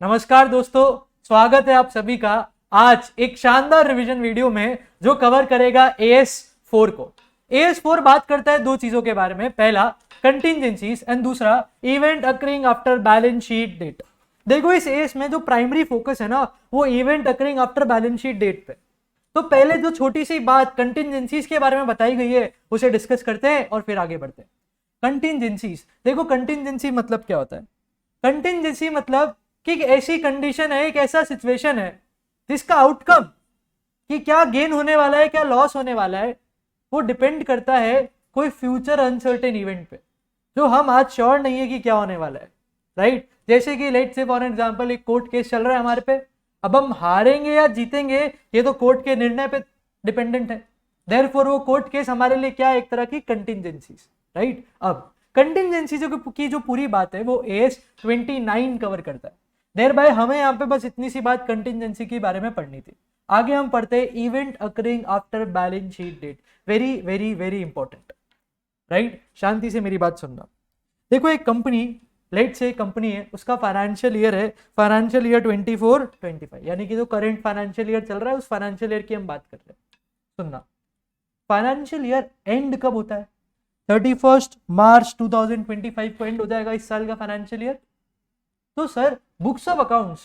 नमस्कार दोस्तों, स्वागत है आप सभी का आज एक शानदार रिवीजन वीडियो में जो कवर करेगा AS4 को। AS4 बात करता है दो चीजों के बारे में, पहला कंटिजेंसीज एंड दूसरा event occurring after balance sheet date. देखो इस AS में जो प्राइमरी फोकस है ना वो event occurring after balance sheet date पे। तो पहले जो छोटी सी बात कंटिजेंसीज के बारे में बताई गई है उसे डिस्कस करते हैं और फिर आगे बढ़ते हैं। कंटिजेंसीज, देखो कंटिजेंसी मतलब क्या होता है? कंटिजेंसी मतलब कि एक ऐसी कंडीशन है, एक ऐसा सिचुएशन है जिसका आउटकम कि क्या गेन होने वाला है क्या लॉस होने वाला है वो डिपेंड करता है कोई फ्यूचर अनसर्टेन इवेंट पे जो हम आज श्योर नहीं है कि क्या होने वाला है, राइट? जैसे कि लेट्स से फॉर एग्जांपल एक कोर्ट केस चल रहा है हमारे पे, अब हम हारेंगे या जीतेंगे ये तो कोर्ट के निर्णय पे डिपेंडेंट है। देयरफॉर वो कोर्ट केस हमारे लिए क्या है, एक तरह की कंटिजेंसीज, राइट? अब कंटिजेंसी की जो पूरी बात है वो AS29 कवर करता है। देर बाय हमें यहाँ पे बस इतनी सी बात कंटिजेंसी के बारे में पढ़नी थी। आगे हम पढ़ते हैं event occurring after balance sheet date. Very very very important, right? शांति से मेरी बात सुनना। देखो एक कंपनी, लेट से कंपनी है, उसका फाइनेंशियल ईयर है फाइनेंशियल ईयर 24-25, यानी कि जो करंट फाइनेंशियल ईयर चल रहा है उस फाइनेंशियल ईयर की हम बात कर रहे हैं। सुनना, फाइनेंशियल ईयर एंड कब होता है? 31 मार्च 2025 को एंड हो जाएगा इस साल का फाइनेंशियल ईयर। तो सर बुक्स ऑफ अकाउंट्स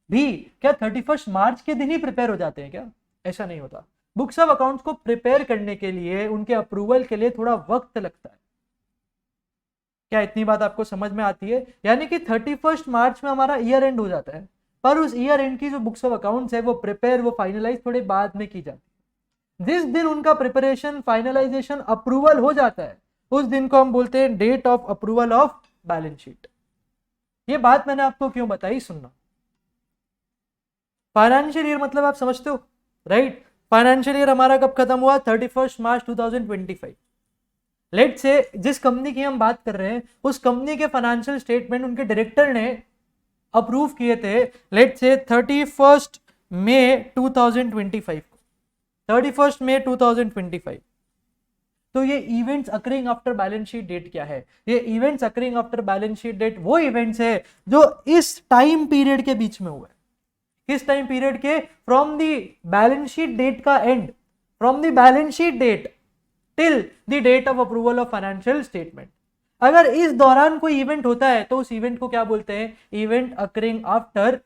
भी क्या 31 मार्च के दिन ही प्रिपेयर हो जाते हैं क्या? ऐसा नहीं होता। बुक्स ऑफ अकाउंट्स को प्रिपेयर करने के लिए, उनके अप्रूवल के लिए थोड़ा वक्त लगता है। क्या इतनी बात आपको समझ में आती है? यानी कि 31 मार्च में हमारा ईयर एंड हो जाता है, पर उस ईयर एंड की जो बुक्स ऑफ अकाउंट्स है वो प्रिपेयर, वो फाइनलाइज थोड़े बाद में की जाती है। जिस दिन उनका प्रिपरेशन, फाइनलाइजेशन, अप्रूवल हो जाता है उस दिन को हम बोलते हैं date of approval of balance sheet. ये बात मैंने आपको क्यों बताई, सुनना। फाइनेंशियल ईयर मतलब आप समझते हो, राइट? फाइनेंशियल ईयर हमारा कब खत्म हुआ? 31 मार्च 2025। लेट से जिस कंपनी की हम बात कर रहे हैं उस कंपनी के फाइनेंशियल स्टेटमेंट उनके डायरेक्टर ने अप्रूव किए थे, लेट से 31 मई 2025 को, 31 मई 2025। तो ये events occurring after balance sheet date क्या है? ये events occurring after balance sheet date वो इवेंट्स है जो इस टाइम पीरियड के बीच में हुए। किस टाइम पीरियड के? From the balance sheet date का end, from the balance sheet date till the date of approval of financial statement. अगर इस दौरान कोई इवेंट होता है तो उस इवेंट को क्या बोलते हैं? Event occurring after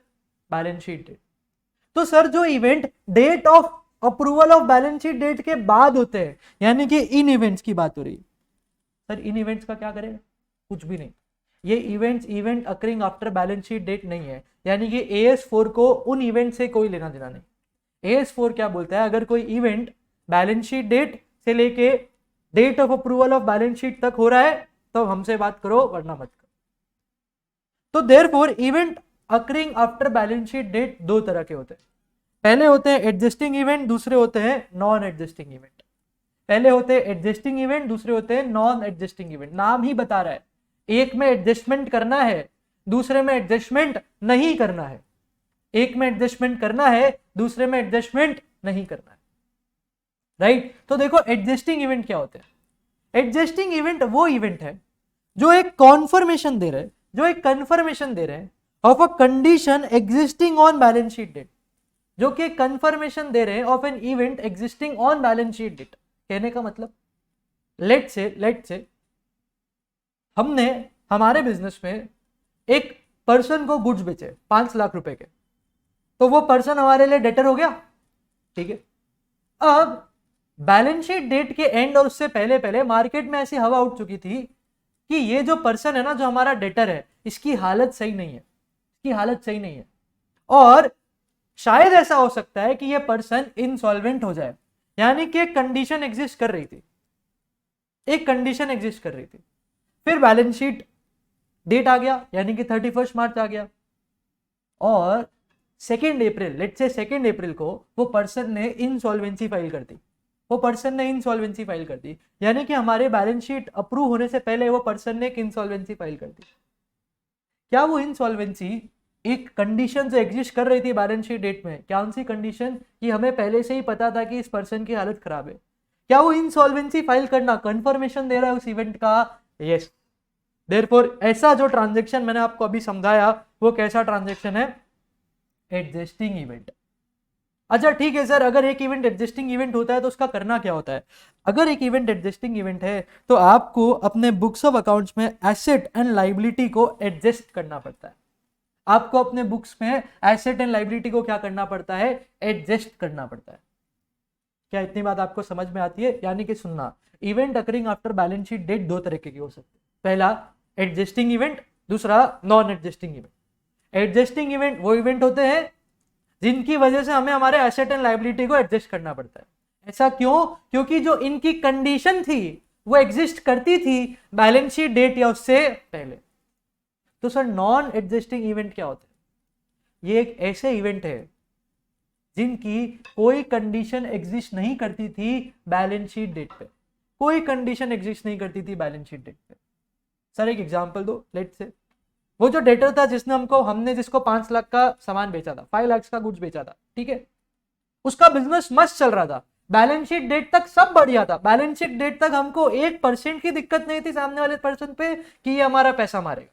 balance sheet date. तो सर जो event date of approval of balance sheet date के बाद होते हैं, यानी कि इन इवेंट्स की बात हो रही है। सर इन इवेंट्स का क्या करेगा? कुछ भी नहीं। ये events event occurring after balance sheet date नहीं है, यानी कि AS4 को उन इवेंट से कोई लेना देना नहीं। AS4 क्या बोलता है? अगर कोई इवेंट बैलेंस शीट डेट से लेके date of approval of balance sheet तक हो रहा है तो हमसे बात करो, वरना मत करो। तो therefore event occurring after balance sheet date दो तरह के होते हैं। पहले होते हैं एडजस्टिंग इवेंट, दूसरे होते हैं नॉन एडजस्टिंग इवेंट। पहले होते हैं एडजस्टिंग इवेंट, दूसरे होते हैं नॉन एडजस्टिंग इवेंट। नाम ही बता रहा है, एक में एडजस्टमेंट करना है, दूसरे में एडजस्टमेंट नहीं करना है। एक में एडजस्टमेंट करना है, दूसरे में एडजस्टमेंट नहीं करना है, राइट? तो देखो एडजस्टिंग इवेंट क्या होते हैं? एडजस्टिंग इवेंट वो इवेंट है जो एक कॉन्फर्मेशन दे रहे हैं, जो एक कंफर्मेशन दे रहे हैं of a condition existing on balance sheet date, जो कि कंफर्मेशन दे रहे हैं of an event existing on balance sheet date. कहने का मतलब लेट से हमने हमारे बिजनेस में एक पर्सन को गुड्स बेचे 5 लाख रुपए के, तो वो पर्सन हमारे लिए डेटर हो गया, ठीक है? अब बैलेंस शीट डेट के एंड और उससे पहले पहले मार्केट में ऐसी हवा उठ चुकी थी कि ये जो पर्सन है ना, जो हमारा डेटर है, इसकी हालत सही नहीं है, इसकी हालत सही नहीं है, और शायद ऐसा हो सकता है कि ये पर्सन इनसॉल्वेंट हो जाए। यानी कि एक कंडीशन एग्जिस्ट कर रही थी, एक कंडीशन एग्जिस्ट कर रही थी। फिर बैलेंस शीट डेट आ गया, यानी कि 31 मार्च आ गया, और 2 अप्रैल, लेट्स से 2 अप्रैल को वो पर्सन ने इनसॉल्वेंसी फाइल कर दी। वो पर्सन ने इनसॉल्वेंसी फाइल कर दी, यानी कि हमारे बैलेंस शीट अप्रूव होने से पहले वो पर्सन ने एक इनसॉल्वेंसी फाइल कर दी। क्या वो इनसॉल्वेंसी एक कंडीशन जो एग्जिस्ट कर रही थी बैलेंस शीट डेट में? क्या उनसी कंडीशन कि हमें पहले से ही पता था कि इस पर्सन की हालत खराब है? क्या वो इनसॉल्वेंसी फाइल करना कंफर्मेशन दे रहा है उस इवेंट का? यस। देयरफॉर ऐसा जो ट्रांजेक्शन मैंने आपको अभी समझाया वो कैसा ट्रांजेक्शन है, एडजस्टिंग इवेंट। अच्छा ठीक है सर, अगर एक इवेंट एडजस्टिंग इवेंट होता है तो उसका करना क्या होता है? अगर एक इवेंट एडजस्टिंग इवेंट है तो आपको अपने बुक्स ऑफ अकाउंट्स में एसेट एंड लाइबिलिटी को एडजस्ट करना पड़ता है। आपको अपने बुक्स में एसेट एंड लाइबिलिटी को क्या करना पड़ता है, एडजस्ट करना पड़ता है। क्या इतनी बात आपको समझ में आती है? यानी कि सुनना, event occurring after balance sheet date दो तरीके की हो सकती है। पहला एडजस्टिंग इवेंट, दूसरा non adjusting event. Adjusting event वो इवेंट होते हैं जिनकी वजह से हमें हमारे एसेट एंड लाइबिलिटी को एडजस्ट करना पड़ता है। ऐसा क्यों? क्योंकि जो इनकी कंडीशन थी वो एग्जिस्ट करती थी बैलेंस शीट डेट या उससे पहले। तो सर नॉन एडजस्टिंग इवेंट क्या होते हैं? ये एक ऐसे इवेंट है जिनकी कोई कंडीशन एग्जिस्ट नहीं करती थी बैलेंस शीट डेट पे, कोई कंडीशन एग्जिस्ट नहीं करती थी बैलेंस शीट डेट पे। सर एक एग्जांपल दो, लेट्स से वो जो डेटर था हमने जिसको 5 लाख का सामान बेचा था, 5 लाख का गुड्स बेचा था, ठीक है, उसका बिजनेस मस्त चल रहा था, बैलेंस शीट डेट तक सब बढ़िया था, बैलेंस शीट डेट तक हमको 1% की दिक्कत नहीं थी सामने वाले पर्सन पे कि ये हमारा पैसा मारेगा,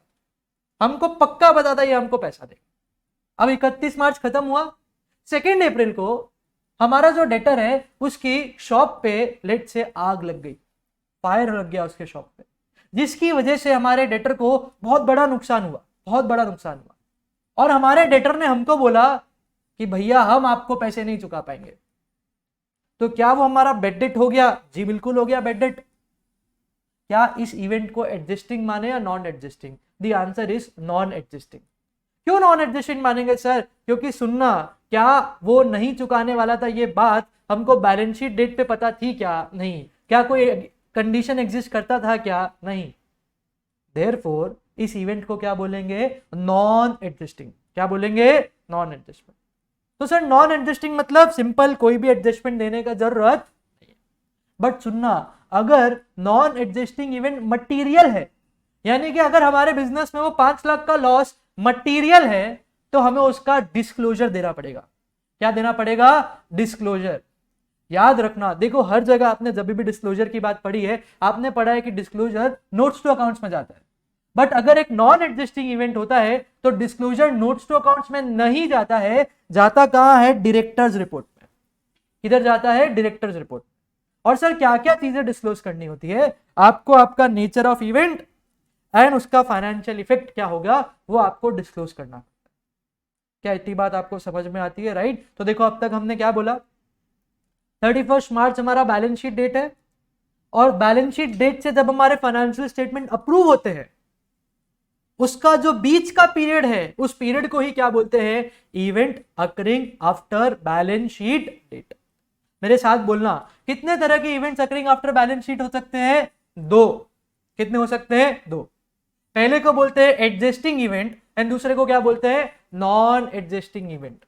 हमको पक्का पता था ये हमको पैसा देगा। अब 31 मार्च खत्म हुआ, 2 अप्रैल को हमारा जो डेटर है उसकी शॉप पे लेट से आग लग गई, फायर लग गया उसके शॉप पे, जिसकी वजह से हमारे डेटर को बहुत बड़ा नुकसान हुआ, बहुत बड़ा नुकसान हुआ। और हमारे डेटर ने हमको बोला कि भैया हम आपको पैसे नहीं चुका पाएंगे। तो क्या वो हमारा बेड डेट हो गया? जी बिल्कुल हो गया बेड डेट। क्या इस इवेंट को एडजस्टिंग माने या non adjusting? The answer is non adjusting. क्यों नॉन एडजस्टिंग मानेंगे सर? क्योंकि सुनना, क्या वो नहीं चुकाने वाला था ये बात हमको बैलेंस शीट डेट पे पता थी क्या? नहीं। क्या कोई कंडीशन एग्जिस्ट करता था क्या? नहीं। देयरफॉर इस इवेंट को क्या बोलेंगे? Non adjusting. क्या बोलेंगे? Non adjustment. तो सर नॉन एडजस्टिंग मतलब सिंपल, कोई भी एडजस्टमेंट देने का जरूरत नहीं। बट सुनना, अगर नॉन एडजस्टिंग इवेंट मटीरियल है, यानी कि अगर हमारे बिजनेस में वो 5 लाख का लॉस मटीरियल है, तो हमें उसका डिस्क्लोजर देना पड़ेगा। क्या देना पड़ेगा? डिस्क्लोजर। याद रखना, देखो हर जगह आपने जब भी डिस्क्लोजर की बात पढ़ी है, आपने पढ़ा है कि डिस्क्लोजर नोट्स टू अकाउंट्स में जाता है। बट अगर एक नॉन एडजस्टिंग इवेंट होता है तो डिस्क्लोजर नोट्स टू अकाउंट्स में नहीं जाता है, जाता कहां है? डायरेक्टर्स रिपोर्ट में। किधर जाता है? Directors report. और सर क्या क्या चीजें डिस्क्लोज करनी होती है? आपको आपका नेचर ऑफ इवेंट एंड उसका फाइनेंशियल इफेक्ट क्या होगा वो आपको डिस्क्लोज करना है। क्या इतनी बात आपको समझ में आती है? राइट। तो देखो अब तक हमने क्या बोला, 31 मार्च हमारा बैलेंस शीट डेट है, और बैलेंस शीट डेट से जब हमारे फाइनेंशियल स्टेटमेंट अप्रूव होते हैं, उसका जो बीच का पीरियड है उस पीरियड को ही क्या बोलते हैं? Event occurring after balance sheet date. मेरे साथ बोलना, कितने तरह के events occurring after balance sheet हो सकते हैं? 2। कितने हो सकते हैं? 2। पहले को बोलते हैं एडजस्टिंग इवेंट एंड दूसरे को क्या बोलते हैं? Non adjusting event.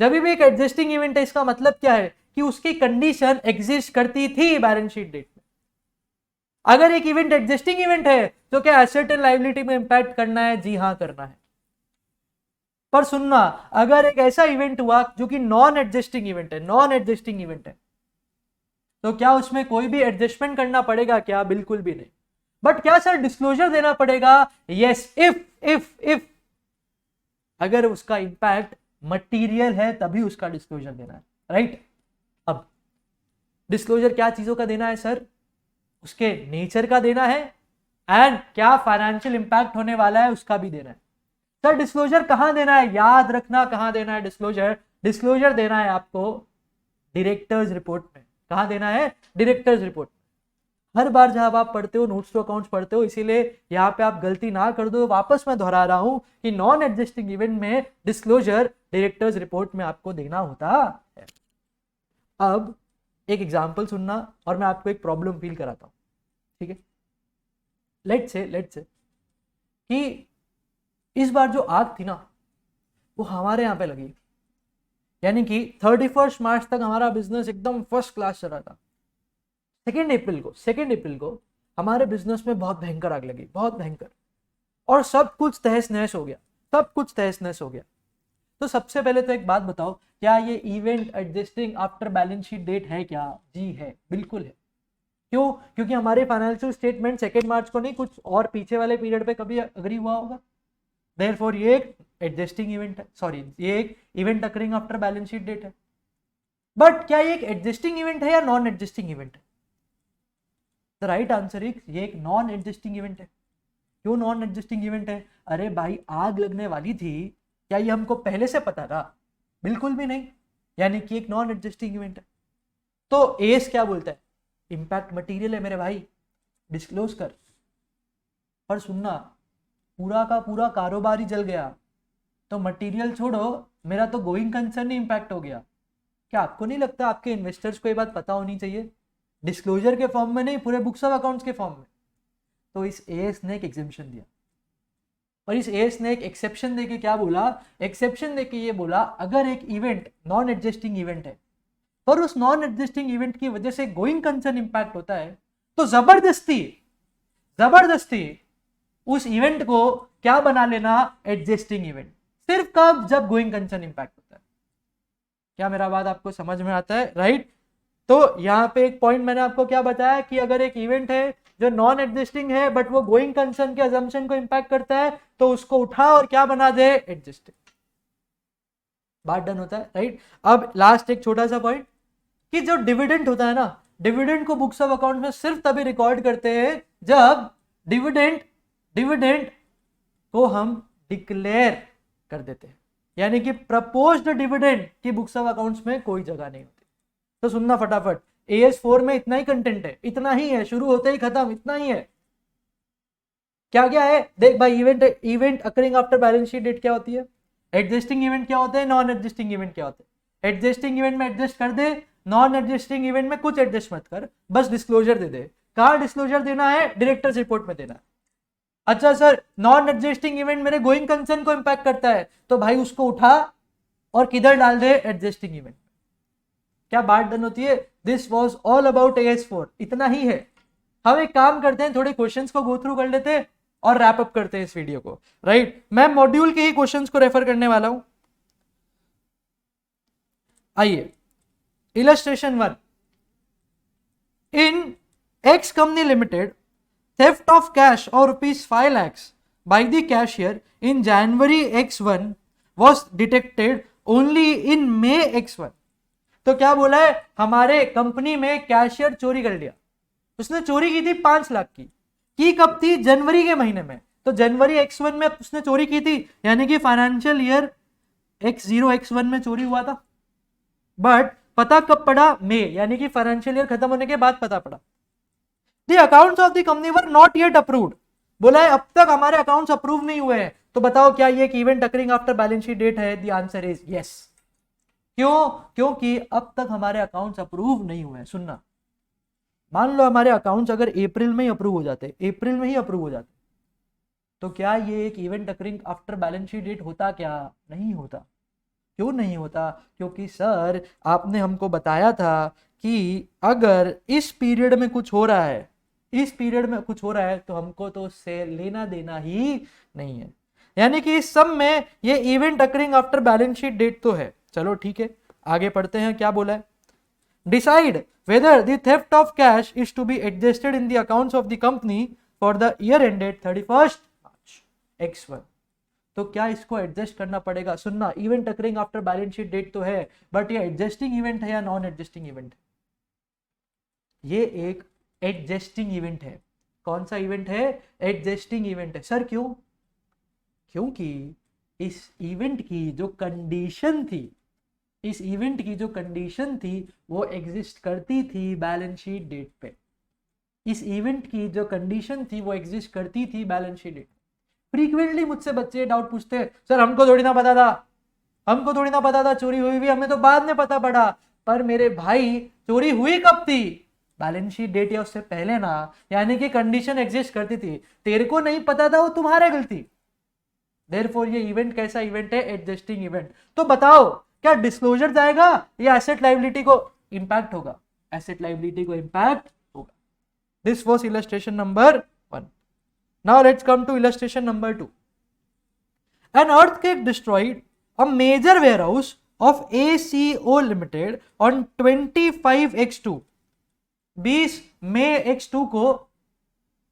जब भी एक एडजस्टिंग इवेंट है, इसका मतलब क्या है कि उसकी कंडीशन एग्जिस्ट करती थी बैलेंस शीट डेट में। अगर एक इवेंट एडजस्टिंग इवेंट है तो क्या एसेट एंड लायबिलिटी में इंपैक्ट करना है? जी हां करना है। पर सुनना, अगर एक ऐसा इवेंट हुआ जो कि नॉन एडजस्टिंग इवेंट है, नॉन एडजस्टिंग इवेंट है, तो क्या उसमें कोई भी एडजस्टमेंट करना पड़ेगा क्या? बिल्कुल भी नहीं। बट क्या सर डिस्क्लोजर देना पड़ेगा? यस, इफ अगर उसका इंपैक्ट मटीरियल है तभी उसका डिस्क्लोजर देना है, राइट। अब डिस्क्लोजर क्या चीजों का देना है सर? उसके नेचर का देना है एंड क्या फाइनेंशियल इंपैक्ट होने वाला है उसका भी देना है। सर डिस्क्लोजर कहां देना है? याद रखना कहां देना है डिस्क्लोजर। डिस्क्लोजर देना है आपको डायरेक्टर्स रिपोर्ट में। कहां देना है? Directors report. हर बार जब आप पढ़ते हो नोट्स टू अकाउंट्स पढ़ते हो, इसीलिए यहाँ पे आप गलती ना कर दो, वापस मैं दोहरा रहा हूं कि नॉन एडजस्टिंग इवेंट में डिस्क्लोजर डायरेक्टर्स रिपोर्ट में आपको देना होता है। अब एक एग्जांपल सुनना और मैं आपको एक प्रॉब्लम फील कराता हूं, ठीक है। लेट्स से कि इस बार जो आग थी ना वो हमारे यहाँ पे लगी, यानी कि 31 मार्च तक हमारा बिजनेस एकदम फर्स्ट क्लास चल रहा था। 2 अप्रैल को हमारे बिजनेस में बहुत भयंकर आग लगी, बहुत भयंकर, और सब कुछ तहस नहस हो गया, सब कुछ तहस नहस हो गया। तो सबसे पहले तो एक बात बताओ, क्या ये event adjusting after balance sheet date है क्या? जी है, बिल्कुल है। क्यों? क्योंकि हमारे फाइनेंशियल स्टेटमेंट 2 मार्च को नहीं, कुछ और पीछे वाले पीरियड पे कभी अग्री हुआ होगा। देयरफॉर ये एक एडजस्टिंग इवेंट है, सॉरी ये एक event occurring after balance sheet date है। बट क्या ये एक एडजस्टिंग इवेंट है या नॉन एडजस्टिंग इवेंट है? द राइट आंसर इज ये एक नॉन एडजस्टिंग इवेंट है। क्यों नॉन एडजस्टिंग इवेंट है? अरे भाई आग लगने वाली थी, क्या ये हमको पहले से पता था? बिल्कुल भी नहीं, यानी कि एक नॉन एडजस्टिंग इवेंट है। तो एस क्या बोलता है? इंपैक्ट मटेरियल है मेरे भाई, डिस्क्लोज कर। पर सुनना, पूरा का पूरा कारोबार ही जल गया तो मटेरियल छोड़ो, मेरा तो गोइंग कंसर्न ही इंपैक्ट हो गया। क्या आपको नहीं लगता आपके इन्वेस्टर्स को ये बात पता होनी चाहिए? डिस्क्लोजर के फॉर्म में नहीं, पूरे बुक्स ऑफ अकाउंट्स के फॉर्म में। तो इस एएस ने एक एग्जेम्पशन दिया, और इस एएस ने एक एक्सेप्शन देके क्या बोला? एक्सेप्शन देके ये बोला, अगर एक इवेंट नॉन एडजस्टिंग इवेंट है पर उस नॉन एडजस्टिंग इवेंट की वजह से गोइंग कंसर्न इंपैक्ट होता है, तो जबरदस्ती जबरदस्ती उस इवेंट को क्या बना लेना? Adjusting event. सिर्फ कब? जब गोइंग कंसर्न इंपैक्ट होता है। क्या मेरा बात आपको समझ में आता है? राइट। तो यहां पे एक पॉइंट मैंने आपको क्या बताया कि अगर एक इवेंट है जो नॉन एडजस्टिंग है बट वो गोइंग कंसर्न के अजम्पशन को इंपैक्ट करता है, तो उसको उठा और क्या बना दे? एडजस्टिंग। बात डन होता है, राइट। अब लास्ट एक छोटा सा पॉइंट कि जो डिविडेंड होता है ना, डिविडेंड को बुक्स ऑफ अकाउंट में सिर्फ तभी रिकॉर्ड करते हैं जब डिविडेंड डिविडेंड को हम डिक्लेयर कर देते हैं, यानी कि प्रपोज्ड डिविडेंड की बुक्स ऑफ अकाउंट्स में कोई जगह नहीं होती। तो सुनना फटाफट, AS4 में इतना ही कंटेंट है, इतना ही है, शुरू होते ही खत्म, इतना ही है। क्या क्या है देख भाई, event occurring after balance sheet date क्या होती है, एडजस्टिंग इवेंट क्या होते हैं, नॉन एडजस्टिंग इवेंट क्या होते हैं। एडजस्टिंग इवेंट में एडजस्ट कर दे, नॉन एडजस्टिंग इवेंट में कुछ एडजस्ट मत कर, बस डिस्क्लोजर दे दे। कहाँ डिस्क्लोजर देना है? डायरेक्टर्स रिपोर्ट में देना है। अच्छा सर, नॉन एडजस्टिंग इवेंट मेरे गोइंग कंसर्न को इंपैक्ट करता है, तो भाई उसको उठा और किधर डाल दे? Adjusting event. क्या बात डन होती है? This was all about AS4, इतना ही है। हम एक काम करते हैं, थोड़े क्वेश्चंस को गो थ्रू कर लेते हैं और रैप अप करते हैं इस वीडियो को, राइट। मैं मॉड्यूल के ही क्वेश्चंस को रेफर करने वाला हूं। आइए, illustration 1। In x company limited, theft of cash or rupees 5 lakhs by the cashier in January X1 was detected only in May X1। तो क्या बोला है? हमारे कंपनी में कैशियर चोरी कर लिया, उसने चोरी की थी 5 लाख की कब थी? जनवरी के महीने में। तो जनवरी X1 में उसने चोरी की थी, यानी कि फाइनेंशियल ईयर X0 X1 में चोरी हुआ था। बट पता कब पड़ा? मई, यानी कि फाइनेंशियल ईयर खत्म होने के बाद पता पड़ा। The accounts of the company were not yet approved। बोला है अब तक हमारे अकाउंट्स अप्रूव नहीं हुए हैं। तो बताओ क्या ये एक event occurring after balance sheet date है? The answer is yes. क्यों? क्योंकि अब तक हमारे अकाउंट्स अप्रूव नहीं हुए हैं। सुनना, मान लो हमारे अकाउंट्स अगर अप्रैल में ही अप्रूव हो जाते, अप्रैल में ही अप्रूव हो जाते, तो क्या ये एक event occurring after balance sheet date होता? क्या नहीं होता। क्यों नहीं होता? क्योंकि सर आपने हमको बताया था कि अगर इस पीरियड में कुछ हो रहा है, इस पीरियड में कुछ हो रहा है, तो हमको तो उससे लेना देना ही नहीं है। यानी कि इस सब में ये event occurring after balance sheet date तो है। चलो ठीक है, आगे पढ़ते हैं। क्या बोला है? Decide whether the theft of cash is to be adjusted in the accounts of the company for the year ended 31 March X1। तो क्या इसको एडजस्ट करना पड़ेगा? सुनना, event occurring after balance sheet date तो है, बट ये एडजस्टिंग इवेंट है या नॉन एडजस्टिंग इवेंट है? ये एक एडजस्टिंग इवेंट है। कौन सा इवेंट है? एडजस्टिंग इवेंट है। सर क्यों? क्योंकि इस इवेंट की जो कंडीशन थी, इस इवेंट की जो कंडीशन थी वो एग्जिस्ट करती थी बैलेंस शीट डेट पे। इस इवेंट की जो कंडीशन थी वो एग्जिस्ट करती थी बैलेंस शीट डेट। फ्रीक्वेंटली मुझसे बच्चे डाउट पूछते हैं, सर हमको थोड़ी ना पता था, हमको थोड़ी ना पता था चोरी हुई हुई, हमें तो बाद में पता पड़ा। पर मेरे भाई चोरी हुई कब थी? बैलेंस शीट डेट या उससे पहले ना, यानी कि कंडीशन एग्जिस्ट करती थी, तेरे को नहीं पता था, वो तुम्हारा गलती। देयरफॉर ये इवेंट कैसा इवेंट है? Adjusting event. तो बताओ क्या डिस्क्लोजर जाएगा या एसेट लायबिलिटी को इंपैक्ट होगा? एसेट लायबिलिटी को इंपैक्ट होगा। This was illustration number 1। Now let's come to illustration number 2। An earthquake destroyed a major warehouse of ACO Limited on 25 X2 20 May X2 को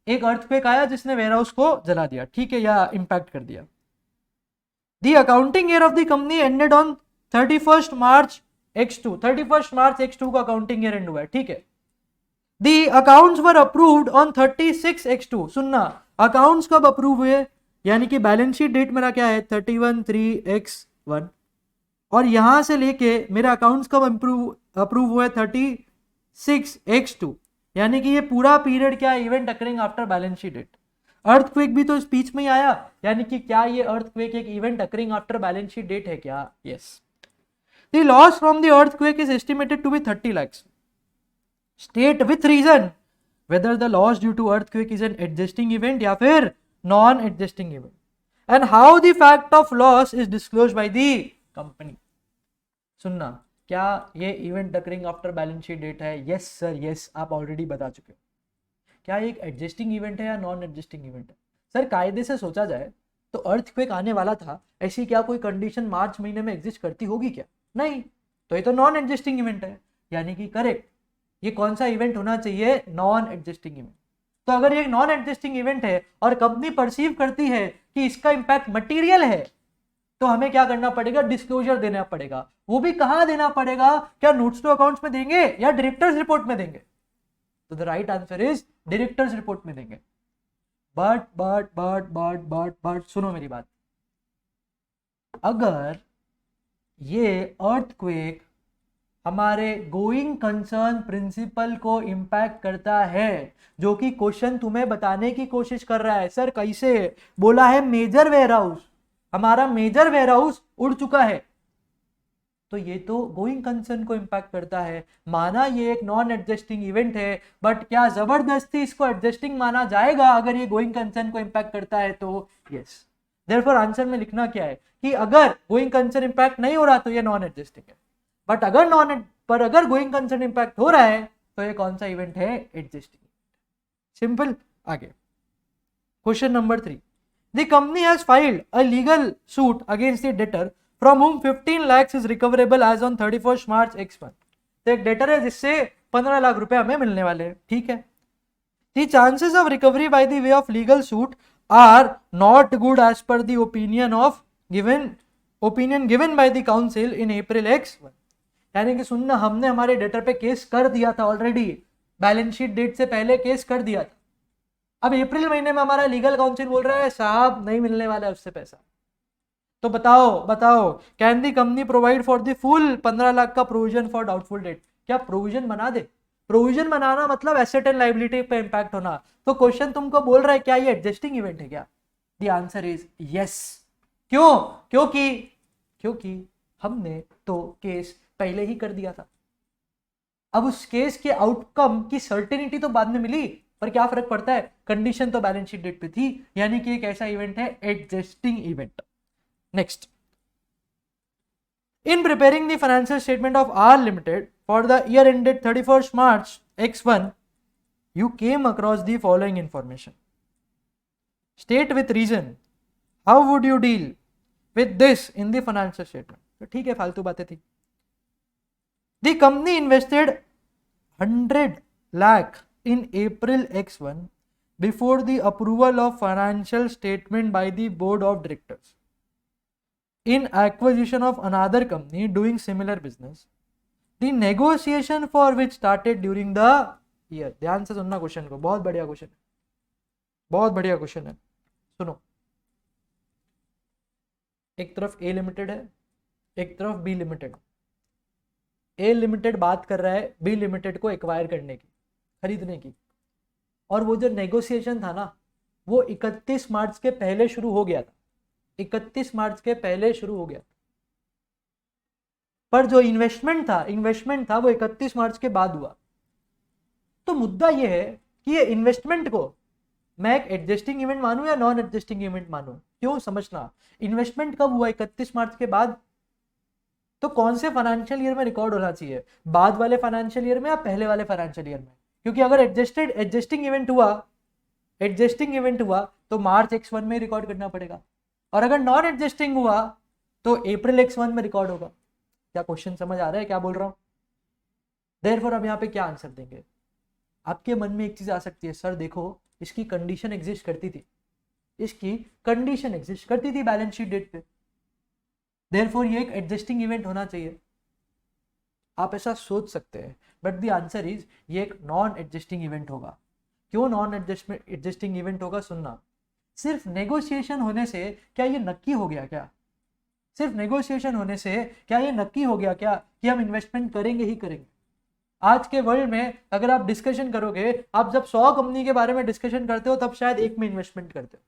एक अर्थक्वेक आया जिसने वेयरहाउस को जला दिया, ठीक है, या इंपैक्ट कर दिया। The accounting year of the company ended on 31 March X2, 31 March X2 का अकाउंटिंग ईयर एंड हुआ है, ठीक है। The accounts were approved on 36 X2, सुनना, अकाउंट्स कब अप्रूव हुए, यानी कि बैलेंस शीट डेट मेरा क्या है 31/3/X1, और यहां से लेके मेरा अकाउंट्स कब अप्रूव हुआ है 36X2, यानी कि ये पूरा पीरियड क्या है, event occurring after balance sheet date. Earthquake भी तो स्पीच में ही आया, यानी कि क्या ये अर्थक्वेक एक event occurring after balance sheet date है क्या? Yes. The loss from the earthquake is estimated to be 30 lakhs. State with reason whether the loss due to earthquake is an adjusting event या फिर non adjusting event, and how the fact of loss is disclosed by the company. सुनना, क्या ये event occurring after balance sheet date है? Yes sir, yes, आप already बता चुके हो। क्या ये एक एडजस्टिंग इवेंट है या नॉन एडजस्टिंग इवेंट है? सर कायदे से सोचा जाए तो अर्थक्वेक आने वाला था, ऐसी क्या कोई कंडीशन मार्च महीने में एग्जिस्ट करती होगी क्या? नहीं, तो ये तो नॉन एडजस्टिंग इवेंट है, यानी कि करेक्ट। ये कौन सा इवेंट होना चाहिए? Non adjusting event. तो अगर ये नॉन एडजस्टिंग इवेंट है और कंपनी परसीव करती है कि इसका इंपैक्ट मटेरियल है, तो हमें क्या करना पड़ेगा? डिस्क्लोजर देना पड़ेगा। वो भी कहां देना पड़ेगा? क्या नोट्स टू अकाउंट्स में देंगे या डायरेक्टर्स रिपोर्ट में देंगे? तो the right answer is directors report में देंगे। बट सुनो मेरी बात, अगर ये अर्थक्वेक हमारे गोइंग कंसर्न प्रिंसिपल को इंपैक्ट करता है, जो कि क्वेश्चन तुम्हें बताने की कोशिश कर रहा है, सर कैसे बोला है मेजर वेयरहाउस, हमारा मेजर वेयरहाउस उड़ चुका है, तो ये तो गोइंग कंसर्न को इंपैक्ट करता है। माना ये एक नॉन एडजस्टिंग इवेंट है, बट क्या जबरदस्ती इसको एडजस्टिंग माना जाएगा अगर ये गोइंग कंसर्न को इंपैक्ट करता है? तो यस। देयरफॉर आंसर में लिखना क्या है कि अगर गोइंग कंसर्न इंपैक्ट नहीं हो रहा तो ये नॉन एडजस्टिंग है, बट अगर गोइंग कंसर्न इंपैक्ट हो रहा है तो ये कौन सा इवेंट है? एडजस्टिंग। सिंपल। आगे question number 3, the company has filed a legal suit against the debtor from whom 15 lakhs is recoverable as on 31st March X1. तो एक डेटर है जिससे 15 लाख रुपए हमें मिलने वाले हैं, ठीक है। The chances of recovery by the way of legal suit are not good as per the opinion given by the council in April X1. यानी कि सुनना, हमने हमारे डेटर पे केस कर दिया था ऑलरेडी, बैलेंस शीट डेट से पहले केस कर दिया था। अब अप्रैल महीने में हमारा लीगल काउंसिल बोल रहा है साहब नहीं मिलने वाला है उससे पैसा। तो बताओ can the company provide for the full 15 lakh का प्रोविजन फॉर डाउटफुल डेट? क्या प्रोविजन बना दे? प्रोविजन बनाना मतलब एसेट एंड लायबिलिटी पे इंपैक्ट होना। तो क्वेश्चन तुमको बोल रहा है क्या ये एडजस्टिंग इवेंट है क्या? The answer is yes. क्यों? क्योंकि हमने तो केस पहले ही कर दिया था। अब उस केस के आउटकम की सर्टेनिटी तो बाद में मिली, पर क्या फर्क पड़ता है, कंडीशन तो बैलेंस शीट डेट पे थी, यानी कि एक ऐसा इवेंट है adjusting event. Next, in preparing the financial statement of R Limited for the year ended 31st March X1, you came across the following information. State with reason. How would you deal with this in the financial statement? तो ठीक है, फालतू बातें थी। The company invested 100 lakh in April X1 before the approval of financial statement by the board of directors. In acquisition of another company doing similar business, the negotiation for which started during the year. ध्यान से सुनना question को, बहुत बढ़िया question है, बहुत बढ़िया question है। सुनो, एक तरफ ए लिमिटेड है, एक तरफ बी लिमिटेड। ए लिमिटेड बात कर रहा है बी लिमिटेड को एक्वायर करने की, खरीदने की, और वो जो नेगोशिएशन था ना वो 31 मार्च के पहले शुरू हो गया था, 31 मार्च के पहले शुरू हो गया, पर जो इन्वेस्टमेंट था वो 31 मार्च के बाद हुआ। तो मुद्दा ये है कि ये इन्वेस्टमेंट को मैं एक एडजस्टिंग इवेंट मानूं या नॉन एडजस्टिंग इवेंट मानूं? क्यों? समझना, इन्वेस्टमेंट कब हुआ? 31 मार्च के बाद। तो कौन से फाइनेंशियल ईयर में रिकॉर्ड होना चाहिए, बाद वाले फाइनेंशियल ईयर में या पहले वाले फाइनेंशियल ईयर में? क्योंकि अगर एडजस्टिंग इवेंट हुआ तो मार्च X1 में रिकॉर्ड करना पड़ेगा, और अगर नॉन एडजस्टिंग हुआ तो अप्रैल X1 में रिकॉर्ड होगा। क्या क्वेश्चन समझ आ रहा है क्या बोल रहा हूं? देयरफॉर अब यहाँ पे क्या आंसर देंगे? आपके मन में एक चीज आ सकती है, सर देखो इसकी कंडीशन एग्जिस्ट करती थी, इसकी कंडीशन एग्जिस्ट करती थी बैलेंस शीट डेट पे, देयरफॉर ये एक एडजस्टिंग इवेंट होना चाहिए। आप ऐसा सोच सकते हैं, बट द आंसर इज ये एक नॉन एडजस्टिंग इवेंट होगा। क्यों नॉन एडजस्टिंग इवेंट होगा, सुनना। सिर्फ नेगोशिएशन होने से क्या ये नक्की हो गया क्या? सिर्फ नेगोशिएशन होने से क्या ये नक्की हो गया क्या कि हम इन्वेस्टमेंट करेंगे ही करेंगे? आज के वर्ल्ड में अगर आप डिस्कशन करोगे, आप जब 100 कंपनी के बारे में डिस्कशन करते हो तब शायद एक में इन्वेस्टमेंट करते हो।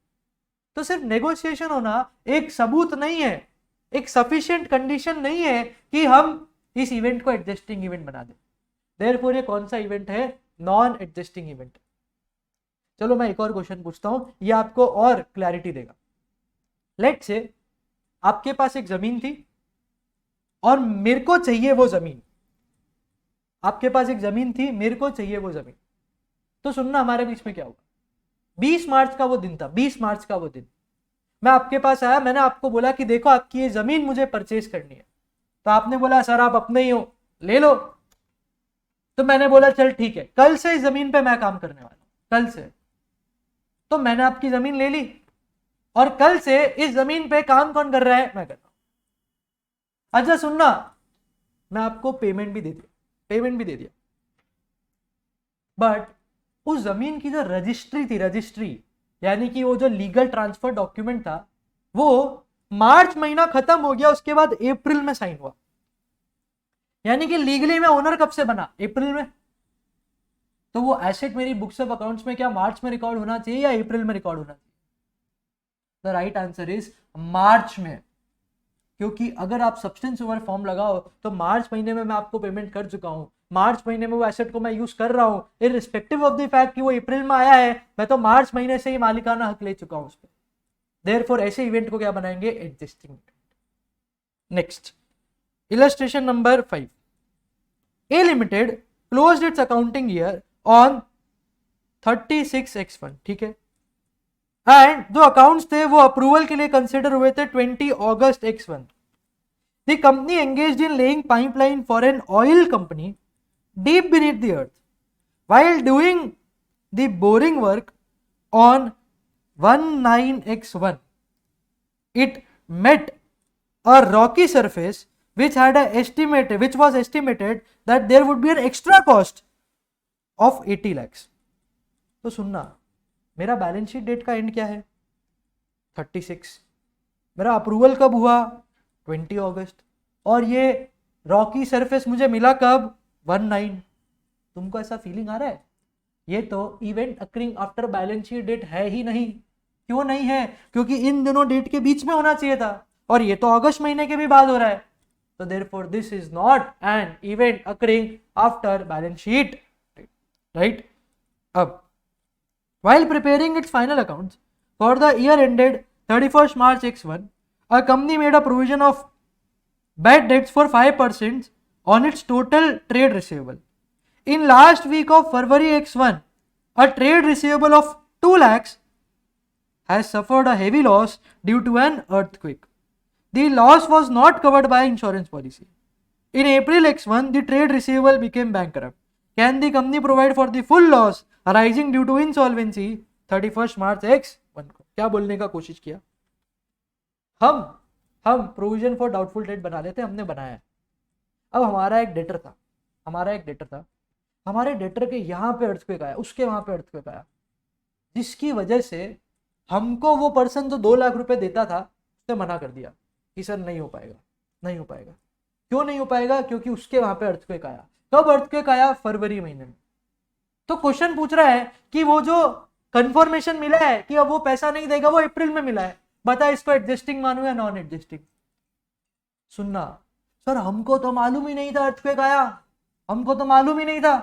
तो सिर्फ नेगोशिएशन होना एक सबूत नहीं है, एक सफिशिएंट कंडीशन नहीं है कि हम इस इवेंट को एडजस्टिंग इवेंट बना दें। देयरफॉर ये कौन सा इवेंट है? Non adjusting event. चलो मैं एक और क्वेश्चन पूछता हूं, ये आपको और क्लैरिटी देगा। लेट्स से आपके पास एक जमीन थी और मेरे को चाहिए वो जमीन। आपके पास एक जमीन थी, मेरे को चाहिए वो जमीन। तो सुनना, हमारे बीच में क्या हुआ? 20 मार्च का वो दिन था, 20 मार्च का वो दिन मैं आपके पास आया, मैंने आपको बोला कि देखो आपकी ये जमीन मुझे परचेज करनी है। तो आपने बोला सर आप अपने ही हो, ले लो। तो मैंने बोला चल ठीक है, कल से इस जमीन पे मैं काम करने वाला हूं, कल से। तो मैंने आपकी जमीन ले ली और कल से इस जमीन पे काम कौन कर रहा है? मैं कर रहा हूं। अच्छा सुनना, मैं आपको पेमेंट भी दे दिया, बट उस जमीन की जो रजिस्ट्री थी, रजिस्ट्री यानी कि वो जो लीगल ट्रांसफर डॉक्यूमेंट था, वो मार्च महीना खत्म हो गया, उसके बाद अप्रैल में साइन हुआ। यानी कि लीगली मैं ओनर कब से बना? अप्रैल में। तो वो एसेट मेरी बुक्स ऑफ अकाउंट्स में क्या मार्च में रिकॉर्ड होना चाहिए या अप्रैल में रिकॉर्ड होना चाहिए? द राइट आंसर इज मार्च में। क्योंकि अगर आप सब्सटेंस ओवर फॉर्म लगाओ तो मार्च महीने में मैं आपको पेमेंट कर चुका हूं, मार्च महीने में वो एसेट को मैं यूज कर रहा हूं, इररिस्पेक्टिव ऑफ द फैक्ट कि वो अप्रैल में आया है, मैं तो मार्च महीने से ही मालिकाना हक ले चुका हूं उस पर। देयरफॉर ऐसे इवेंट को क्या बनाएंगे? Adjusting event. Next, illustration number 5। A limited closed it's accounting year on 36/1, ठीक है, एंड जो अकाउंट्स थे वो अप्रूवल के लिए कंसिडर हुए थे 20 अगस्त 1। The company engaged in laying pipeline for an oil company deep beneath the earth. While doing the boring work on 19x1, it met a rocky surface which was estimated that there would be an extra cost of 80 lakhs. तो सुनना, मेरा balance sheet date का and क्या है? 36। मेरा approval कब हुआ? 20 अगस्त। और ये रॉकी सरफेस मुझे मिला कब? 19। तुमको ऐसा फीलिंग आ रहा है ये तो event occurring after balance sheet date है ही नहीं। क्यों नहीं है? क्योंकि इन दोनों डेट के बीच में होना चाहिए था और ये तो अगस्त महीने के भी बाद हो रहा है। तो therefore this is not an event occurring after balance sheet, right? अब while preparing its final accounts for the year ended 31st March X1, a company made a provision of bad debts for 5% on its total trade receivable. In last week of February X1, a trade receivable of 2 lakhs has suffered a heavy loss due to an earthquake. The loss was not covered by insurance policy. In April X1, the trade receivable became bankrupt. Can the company provide for the full loss arising due to insolvency 31st March X1 को? क्या बोलने का कोशिश किया? हम provision for doubtful debt बना लेते, हमने बनाया है। अब हमारा एक डेटर था, हमारे डेटर के यहाँ पे अर्थक्वेक आया, उसके वहां पे अर्थक्वेक आया, जिसकी वजह से हमको वो पर्सन जो 2 लाख रुपए देता था उसने मना कर दिया कि सर नहीं हो पाएगा। क्यों नहीं हो पाएगा? क्योंकि उसके वहां पे अर्थक्वेक आया। कब अर्थक्वेक आया? फरवरी महीने में। तो क्वेश्चन पूछ रहा है कि वो जो कंफर्मेशन मिला है कि अब वो पैसा नहीं देगा, वो अप्रैल में मिला है, बता इसको एडजस्टिंग मानू या नॉन एडजस्टिंग? सुनना, सर हमको तो मालूम ही नहीं था अर्थक्वेक आया, हमको तो मालूम ही नहीं था।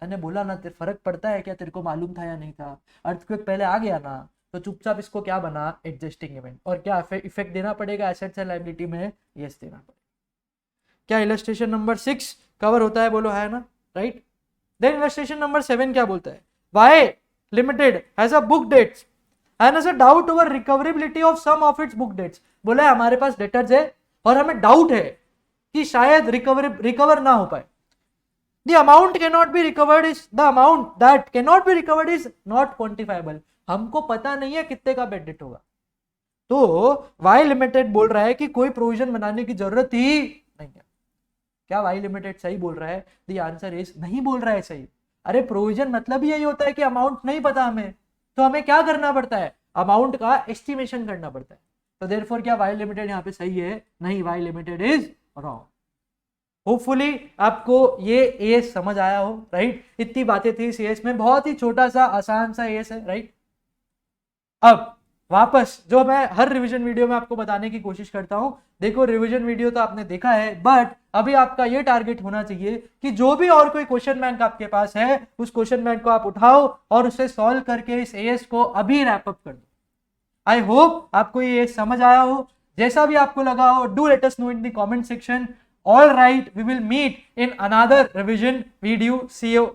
मैंने बोला ना, तेरे फर्क पड़ता है क्या तेरे को मालूम था या नहीं था? अर्थक्वेक पहले आ गया ना, तो चुपचाप इसको क्या बना? Adjusting event. और क्या इफेक्ट देना पड़ेगा एसेट्स एंड लायबिलिटी में? यस देना पड़ेगा। क्या इलस्ट्रेशन नंबर 6 कवर होता है? बोलो है ना, राइट? देन इलस्ट्रेशन नंबर 7 क्या बोलता है? Y limited has a book debts and has a doubt over recoverability of some of its book debts. बोला है हमारे पास डेटर्स है और हमें डाउट है कि शायद रिकवर ना हो पाए। The amount cannot be recovered is the amount that cannot be recovered is not quantifiable. हमको पता नहीं है कितने का बेड डेट होगा, तो वाई लिमिटेड बोल रहा है कि कोई प्रोविजन बनाने की जरूरत ही नहीं है। क्या वाई लिमिटेड सही बोल रहा है? द आंसर इज नहीं बोल रहा है सही। अरे प्रोविजन मतलब ही यही होता है कि अमाउंट नहीं पता हमें, तो हमें क्या करना पड़ता है? अमाउंट का एस्टिमेशन करना पड़ता है। तो देयरफॉर क्या वाई लिमिटेड यहाँ पे सही है? नहीं, Y limited is wrong. Hopefully आपको ये एएस समझ आया हो, राइट? इतनी बातें थी इस एएस में, बहुत ही छोटा सा आसान सा एएस है, राइट? अब वापस जो मैं हर रिवीजन वीडियो में आपको बताने की कोशिश करता हूं, देखो रिवीजन वीडियो तो आपने देखा है, बट अभी आपका ये टारगेट होना चाहिए कि जो भी और कोई क्वेश्चन बैंक आपके पास है, उस क्वेश्चन बैंक को आप उठाओ और उसे सॉल्व करके इस एएस को अभी रैप अप कर दो। आई होप आपको ये समझ आया हो। जैसा भी आपको लगा हो, do let us know in the comment section. All right, we will meet in another revision video. See you.